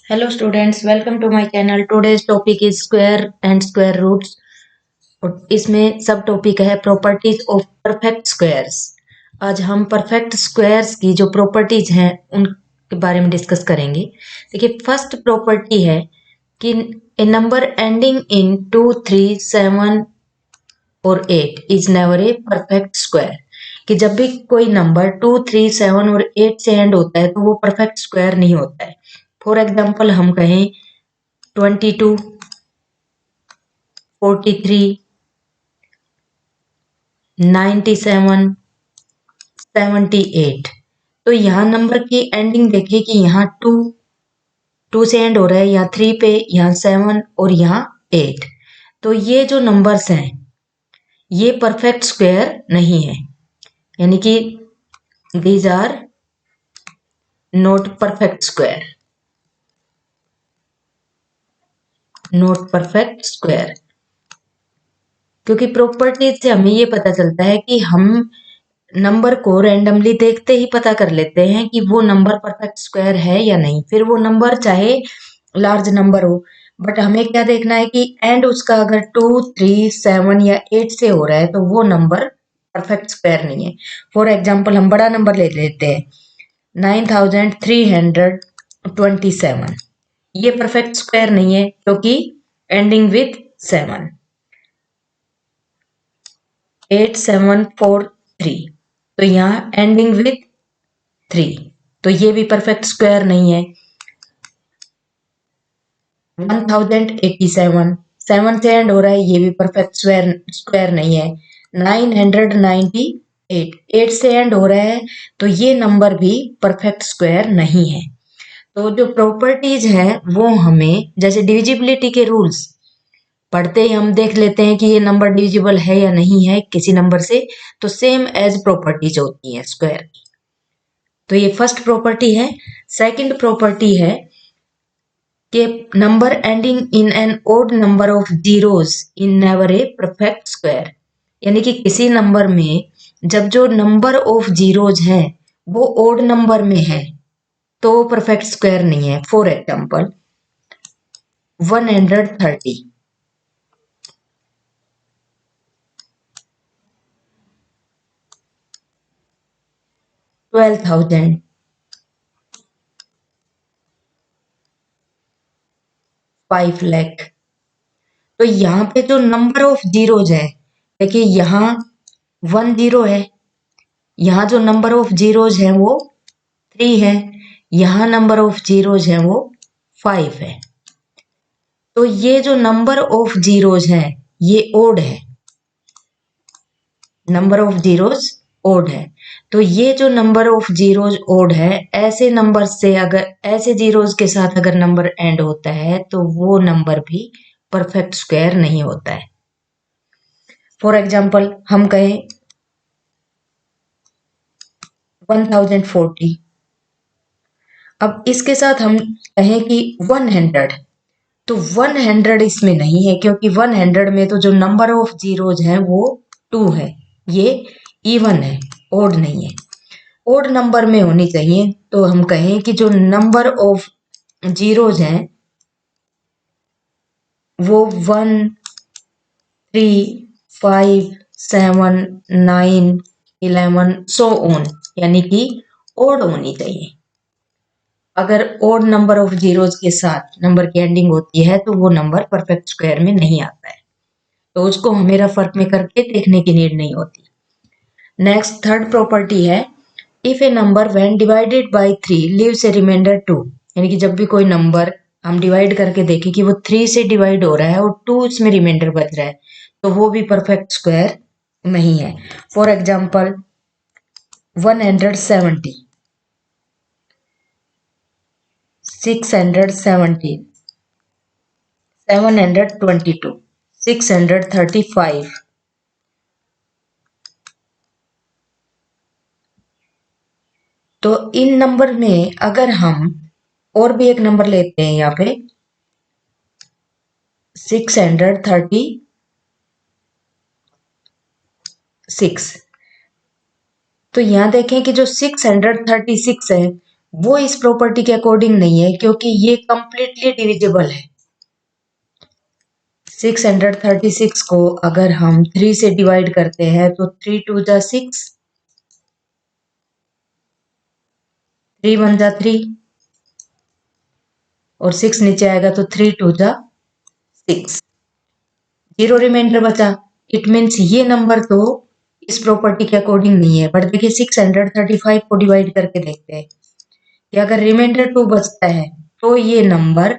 Hello students, welcome to my channel. Today's topic is square and square roots. और इसमें सब topic है properties of perfect squares. आज हम परफेक्ट स्क्वायर्स की जो प्रॉपर्टीज हैं उनके बारे में डिस्कस करेंगे। देखिए, फर्स्ट प्रॉपर्टी है कि ए नंबर एंडिंग इन 2, 3, 7 और 8 is never a perfect square. कि जब भी कोई नंबर 2, 3, 7 और 8 से एंड होता है तो वो परफेक्ट स्क्वायर नहीं होता है। फॉर एग्जाम्पल हम कहें 22, 43, 97, 78। तो यहाँ नंबर की एंडिंग देखिए कि यहाँ टू से एंड हो रहा है, यहाँ 3 पे, यहाँ 7 और यहाँ 8। तो ये जो नंबर्स हैं ये परफेक्ट स्क्वायर नहीं है, यानी कि these are not perfect square, not perfect square. क्योंकि प्रॉपर्टीज से हमें ये पता चलता है कि हम नंबर को रैंडमली देखते ही पता कर लेते हैं कि वो नंबर परफेक्ट स्क्वायर है या नहीं। फिर वो नंबर चाहे लार्ज नंबर हो, बट हमें क्या देखना है कि एंड उसका अगर 2, 3, 7 या 8 से हो रहा है तो वो नंबर परफेक्ट स्क्वायर नहीं है। फॉर एग्जाम्पल हम बड़ा नंबर ले लेते हैं 9327। ये परफेक्ट स्क्वायर नहीं है क्योंकि एंडिंग विथ 7। 8743, तो यहाँ एंडिंग विथ 3, तो ये भी परफेक्ट स्क्वायर नहीं है। 1087, 7 से एंड हो रहा है, ये भी परफेक्ट स्क्वायर नहीं है। 998, 8 से एंड हो रहा है, तो ये नंबर भी परफेक्ट स्क्वायर नहीं है। तो जो प्रॉपर्टीज हैं वो हमें, जैसे डिविजिबिलिटी के रूल्स पढ़ते ही हम देख लेते हैं कि ये नंबर डिविजिबल है या नहीं है किसी नंबर से, तो सेम एज प्रॉपर्टीज होती है स्क्वायर की। तो ये फर्स्ट प्रॉपर्टी है। सेकंड प्रॉपर्टी है कि number ending in an odd number of zeros in never a perfect square, यानी कि किसी नंबर में जब जो नंबर ऑफ जीरोज है वो ओड नंबर में है तो वो परफेक्ट स्क्वायर नहीं है। For example 130, 12,000, 5 lakh. तो यहाँ पे जो नंबर ऑफ जीरोज है, देखिए यहाँ 1 जीरो है, यहाँ जो नंबर ऑफ जीरोज है वो 3 है, यहाँ नंबर ऑफ जीरोज है वो 5 है। तो ये जो नंबर ऑफ जीरोज है ये ओड है, नंबर ऑफ जीरोज ओड है। तो ये जो नंबर ऑफ जीरोज ओड है, ऐसे नंबर से अगर ऐसे जीरोज के साथ अगर नंबर एंड होता है तो वो नंबर भी परफेक्ट स्क्वायर नहीं होता है। फॉर एग्जाम्पल हम कहें 1040। अब इसके साथ हम कहें कि 100, तो 100 इसमें नहीं है क्योंकि 100 में तो जो नंबर ऑफ जीरोज हैं वो 2 है, ये इवन है, ओड नहीं है। ओड नंबर में होनी चाहिए, तो हम कहें कि जो नंबर ऑफ जीरोज हैं वो 1, 3, 5, 7, 9, 11 सो ऑन, यानी कि ओड होनी चाहिए। अगर ओड नंबर ऑफ जीरोज के साथ नंबर की एंडिंग होती है तो वो नंबर परफेक्ट स्क्वायर में नहीं आता है, तो उसको हमें रफ वर्क में करके देखने की नीड नहीं होती। नेक्स्ट थर्ड प्रॉपर्टी है, if a number when divided by 3 leaves a reminder 2, यानी कि जब भी कोई नंबर हम डिवाइड करके देखें कि वो 3 से डिवाइड हो रहा है और 2 इसमें रिमाइंडर बच रहा है, तो वो भी परफेक्ट स्क्वायर नहीं है। For example 170, 617, 722, 635। तो इन नंबर में अगर हम और भी एक नंबर लेते हैं यहाँ पे 636, तो यहाँ देखें कि जो 636 है वो इस प्रॉपर्टी के अकॉर्डिंग नहीं है क्योंकि ये कंप्लीटली डिविजिबल है। 636 को अगर हम 3 से डिवाइड करते हैं तो 3 2 जा 6, 3 1 जा 3 और 6 नीचे आएगा तो 3 2 जा 6, 0 रिमाइंडर बचा। इट मीन्स ये नंबर तो इस प्रॉपर्टी के अकॉर्डिंग नहीं है। बट देखिए 635 को डिवाइड करके देखते हैं कि अगर रिमाइंडर 2 बचता है तो ये नंबर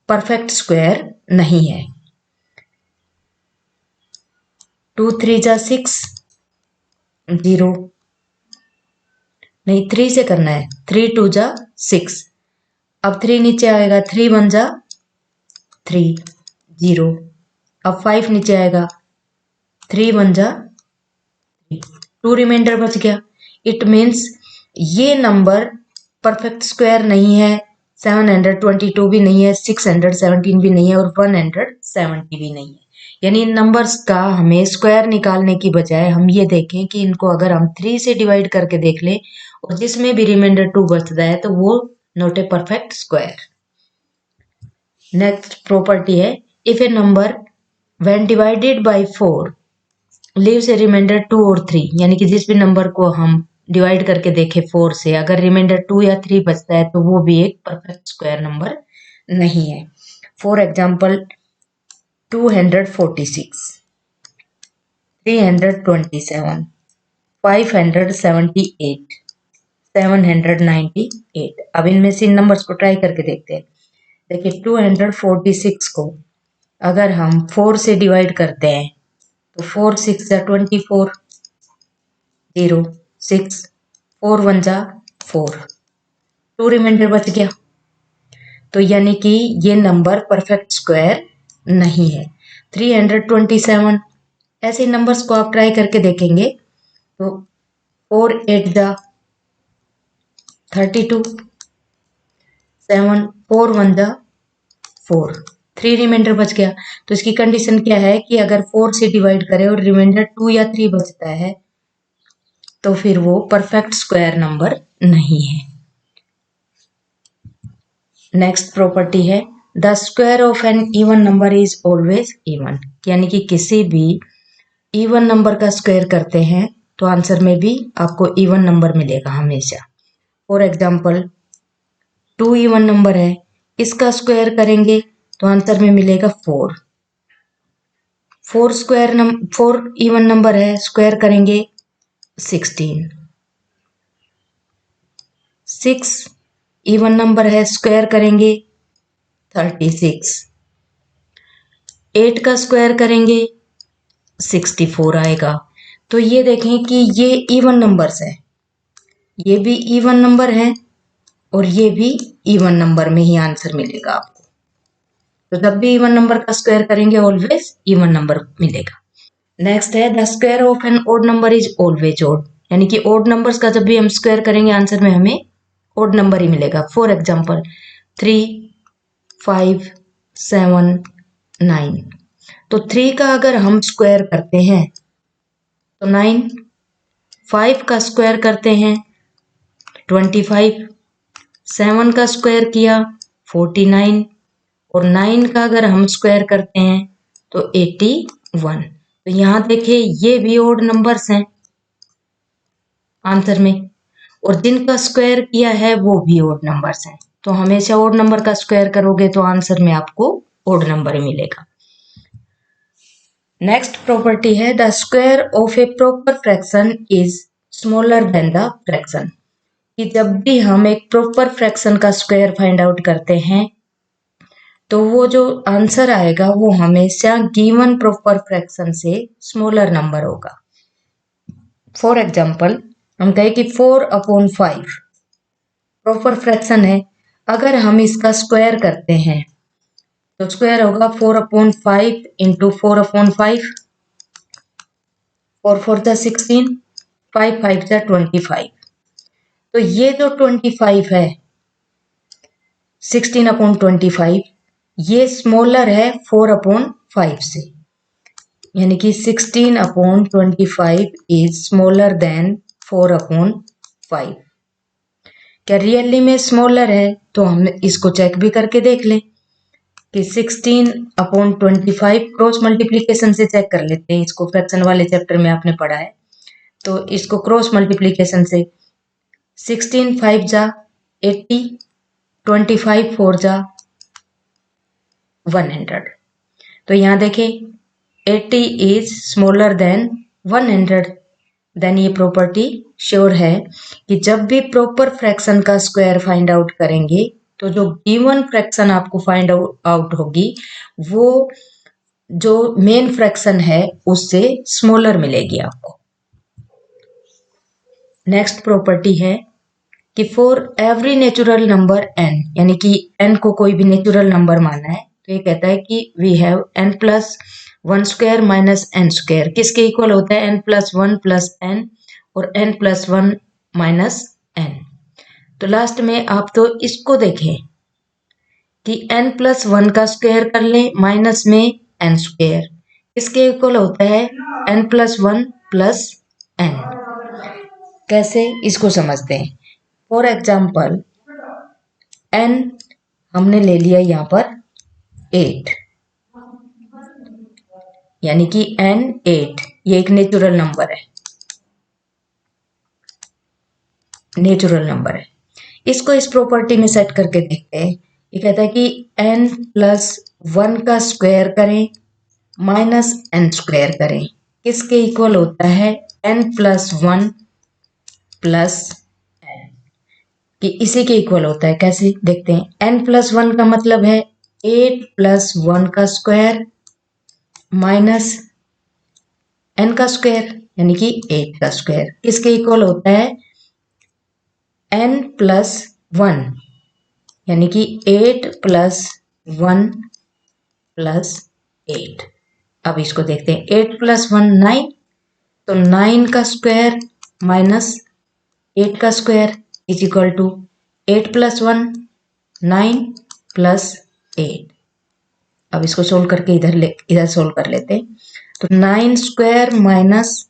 परफेक्ट स्क्वायर नहीं है। 2 3 जा 6, 0 नहीं 3 से करना है, 3 2 जा 6, अब 3 नीचे आएगा, 3 1 जा 3, 0, अब 5 नीचे आएगा, 3 1 जा 2 रिमाइंडर बच गया। इट मीन्स ये नंबर परफेक्ट स्क्वायर नहीं है, 722 भी नहीं है, 617 भी नहीं है और 170 भी नहीं है। यानी इन नंबर्स का हमें स्क्वायर निकालने की बजाय हम ये देखें कि इनको अगर हम 3 से डिवाइड करके देख लें और जिसमें भी रिमाइंडर 2 बचता है तो वो not a perfect square. Next property है, if a number when divided by 4 leaves a reminder 2 और 3, यानी कि जिस भी नंबर को हम डिवाइड करके देखें 4 से, अगर रिमाइंडर 2 या 3 बचता है तो वो भी एक परफेक्ट स्क्वायर नंबर नहीं है। For example 246, 327, 578, 798। अब इनमें से इन नंबर्स को ट्राई करके देखते हैं। देखिए 246 को अगर हम 4 से डिवाइड करते हैं तो 4 6 जा 24, 0 6, 4 1 जा 4, 2 रिमाइंडर बच गया। तो यानी कि ये नंबर परफेक्ट स्क्वायर नहीं है। 327, ऐसे नंबर्स को आप ट्राई करके देखेंगे तो 4 8 जा 32, 7 4 1 जा 4, 3 रिमाइंडर बच गया। तो इसकी कंडीशन क्या है कि अगर 4 से डिवाइड करें और रिमाइंडर 2 या 3 बचता है तो फिर वो परफेक्ट स्क्वायर नंबर नहीं है। नेक्स्ट प्रॉपर्टी है, the square of an even number is always even, यानी कि किसी भी इवन नंबर का स्क्वायर करते हैं तो आंसर में भी आपको इवन नंबर मिलेगा हमेशा। फॉर एग्जाम्पल 2 इवन नंबर है, इसका स्क्वायर करेंगे तो आंसर में मिलेगा 4। 4 इवन नंबर है, स्क्वायर करेंगे 16। 6 इवन नंबर है, स्क्वायर करेंगे 36। 8 का स्क्वायर करेंगे 64 आएगा। तो ये देखें कि ये इवन नंबर्स है, ये भी इवन नंबर है और ये भी इवन नंबर में ही आंसर मिलेगा आपको। तो जब भी इवन नंबर का स्क्वायर करेंगे ऑलवेज इवन नंबर मिलेगा। नेक्स्ट है, the square of an odd number is always odd, यानी कि ओड नंबर्स का जब भी हम स्क्वायर करेंगे आंसर में हमें ओड नंबर ही मिलेगा। फॉर एग्जाम्पल 3 5 7 9, तो 3 का अगर हम स्क्वायर करते हैं तो 9, 5 का स्क्वायर करते हैं 25, 7 का स्क्वायर किया 49 और 9 का अगर हम स्क्वायर करते हैं तो 81। तो यहाँ देखिए ये भी ओड नंबर्स हैं आंसर में और जिनका स्क्वायर किया है वो भी ओड नंबर्स हैं। तो हमेशा ओड नंबर का स्क्वायर करोगे तो आंसर में आपको ओड नंबर मिलेगा। नेक्स्ट प्रॉपर्टी है, the square of A proper fraction is smaller than the fraction, कि जब भी हम एक प्रॉपर फ्रैक्शन का स्क्वायर फाइंड आउट करते हैं तो वो जो आंसर आएगा वो हमेशा गिवन प्रॉपर फ्रैक्शन से स्मॉलर नंबर होगा। फॉर एग्जाम्पल हम कहें कि 4/5 प्रॉपर फ्रैक्शन है, अगर हम इसका स्क्वायर करते हैं तो स्क्वायर होगा 4/5 इंटू 4/5, 4 4 16, 5 5 25। तो ये जो 25 है 16/25 ये स्मॉलर है 4/5 से, यानी कि 16/25 इज स्मॉलर देन 4/5। क्या रियली में स्मॉलर है? तो हम इसको चेक भी करके देख लें कि 16/25 क्रॉस मल्टीप्लीकेशन से चेक कर लेते हैं। इसको फ्रैक्शन वाले चैप्टर में आपने पढ़ा है, तो इसको क्रॉस मल्टीप्लीकेशन से 16 5 जा 80, 25 4 जा 100। तो यहाँ देखें 80 इज स्मॉलर देन 100, देन ये प्रॉपर्टी श्योर है कि जब भी प्रॉपर फ्रैक्शन का स्क्वायर फाइंड आउट करेंगे तो जो गिवन फ्रैक्शन आपको फाइंड आउट होगी वो जो मेन फ्रैक्शन है उससे स्मॉलर मिलेगी आपको। नेक्स्ट प्रॉपर्टी है कि for every natural number n, यानी कि n को कोई भी नेचुरल नंबर माना है, तो ये कहता है कि we have n+1² minus n square किसके इक्वल होता है? n+1 प्लस n और n+1 माइनस n। तो लास्ट में आप तो इसको देखें कि n+1 का स्क्वायर कर लें माइनस में n स्क्वायर किसके इक्वल होता है? n+1 plus n। कैसे इसको समझते हैं? फॉर एग्जाम्पल n हमने ले लिया यहाँ पर 8, यानी कि n 8, ये एक नेचुरल नंबर है, नेचुरल नंबर है। इसको इस प्रॉपर्टी में सेट करके देखते हैं। ये कहता है कि n+1 का स्क्वायर करें माइनस n स्क्वायर करें किसके इक्वल होता है? n+1 प्लस n, कि इसी के इक्वल होता है। कैसे देखते हैं? n+1 का मतलब है 8+1 का स्क्वायर माइनस n का स्क्वायर यानी कि 8 का स्क्वायर किसके इक्वल होता है? n+1 यानी कि 8+1 प्लस 8। अब इसको देखते हैं, 8+1 9, तो 9 का स्क्वायर माइनस 8 का square is equal to 8+1 9 plus 8। अब इसको सोल्व करके इधर सोल्व कर लेते हैं। तो 9 square minus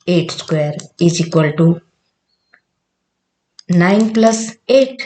8 square is equal to 9 plus 8,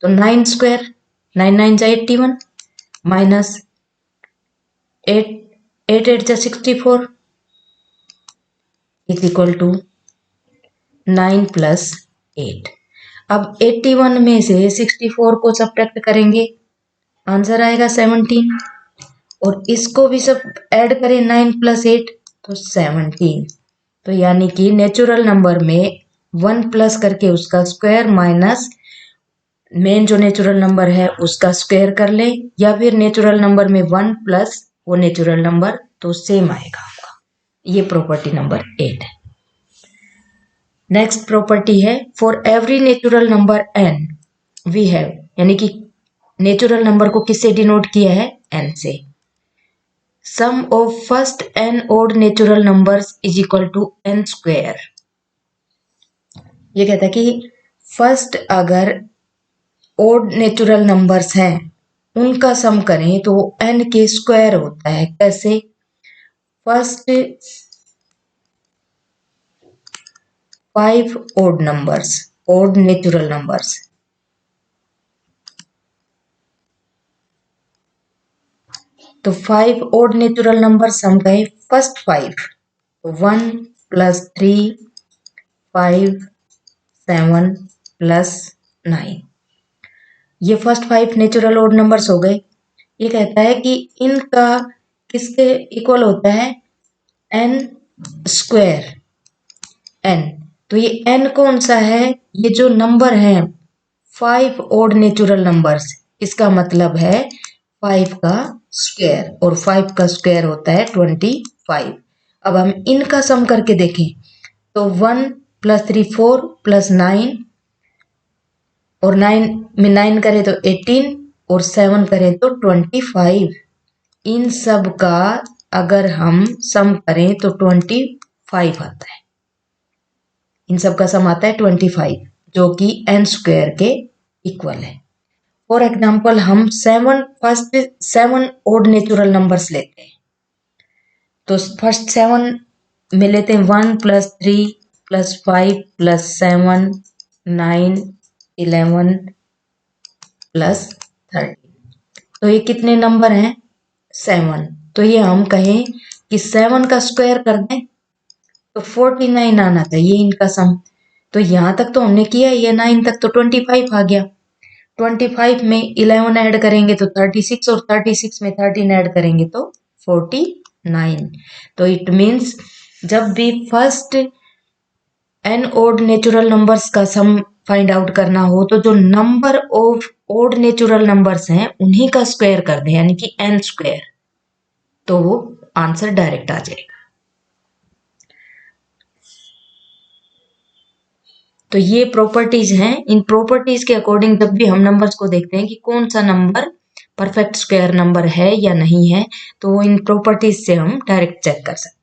तो 9 स्क्वायर 9 9 जा 81 माइनस 8 8 8 जा 64 इज इक्वल टू 9 प्लस 8। अब 81 में से 64 को सब्ट्रैक्ट करेंगे, आंसर आएगा 17, और इसको भी सब ऐड करें 9 प्लस 8 तो 17। तो यानी कि नेचुरल नंबर में 1 प्लस करके उसका स्क्वायर माइनस मेन जो नेचुरल नंबर है उसका स्क्वायर कर ले, या फिर नेचुरल नंबर में 1 प्लस वो नेचुरल नंबर, तो सेम आएगा आपका। ये प्रॉपर्टी नंबर 8 है। नेक्स्ट प्रॉपर्टी है for every natural number n we have, यानी कि नेचुरल नंबर को किससे डिनोट किया है? n से। Sum of first n odd natural numbers is equal to n square. ये कहता है कि फर्स्ट अगर ओड नेचुरल नंबर्स हैं उनका सम करें तो n के स्क्वायर होता है। कैसे? First 5 odd numbers, odd natural numbers, तो 5 ओड नेचुरल नंबर सम करें फर्स्ट 5, 1 प्लस 3 5 7 प्लस 9, ये फर्स्ट 5 नेचुरल ओड नंबर्स हो गए। ये कहता है कि इनका किसके इक्वल होता है? n square n। तो ये n कौन सा है? ये जो नंबर है 5 ओड नेचुरल नंबर्स, इसका मतलब है 5 का स्क्वायर, और 5 का स्क्वायर होता है 25। अब हम इनका सम करके देखें तो 1 प्लस 3 4 प्लस 9, और 9 में 9 करें तो 18 और 7 करें तो 25। इन सब का अगर हम सम करें तो 25 आता है। इन सब का सम आता है 25 जो कि n स्क्वायर के इक्वल है। फॉर एग्जाम्पल हम फर्स्ट 7 ओड नेचुरल नंबर्स लेते हैं, तो फर्स्ट 7 में लेते हैं 1 प्लस 3 प्लस 5 प्लस 7 9 11 प्लस 30। तो ये कितने नंबर हैं? 7। तो ये हम कहें कि 7 का स्क्वायर कर दें तो 49 आना चाहिए इनका सम। तो यहाँ तक तो हमने किया, ये 9 तक तो 25 आ गया। 25 में 11 ऐड करेंगे तो 36 और 36 में 13 ऐड करेंगे तो 49। तो इट मीन्स जब भी first n odd natural numbers का सम फाइंड आउट करना हो तो जो number of odd natural numbers हैं उन्हीं का स्क्वायर कर दें, यानी कि एन स्क्वायर, तो वो आंसर डायरेक्ट आ जाएगा। तो ये प्रॉपर्टीज हैं। इन प्रॉपर्टीज के अकॉर्डिंग जब भी हम नंबर्स को देखते हैं कि कौन सा नंबर परफेक्ट स्क्वायर नंबर है या नहीं है, तो इन प्रॉपर्टीज से हम डायरेक्ट चेक कर सकते हैं।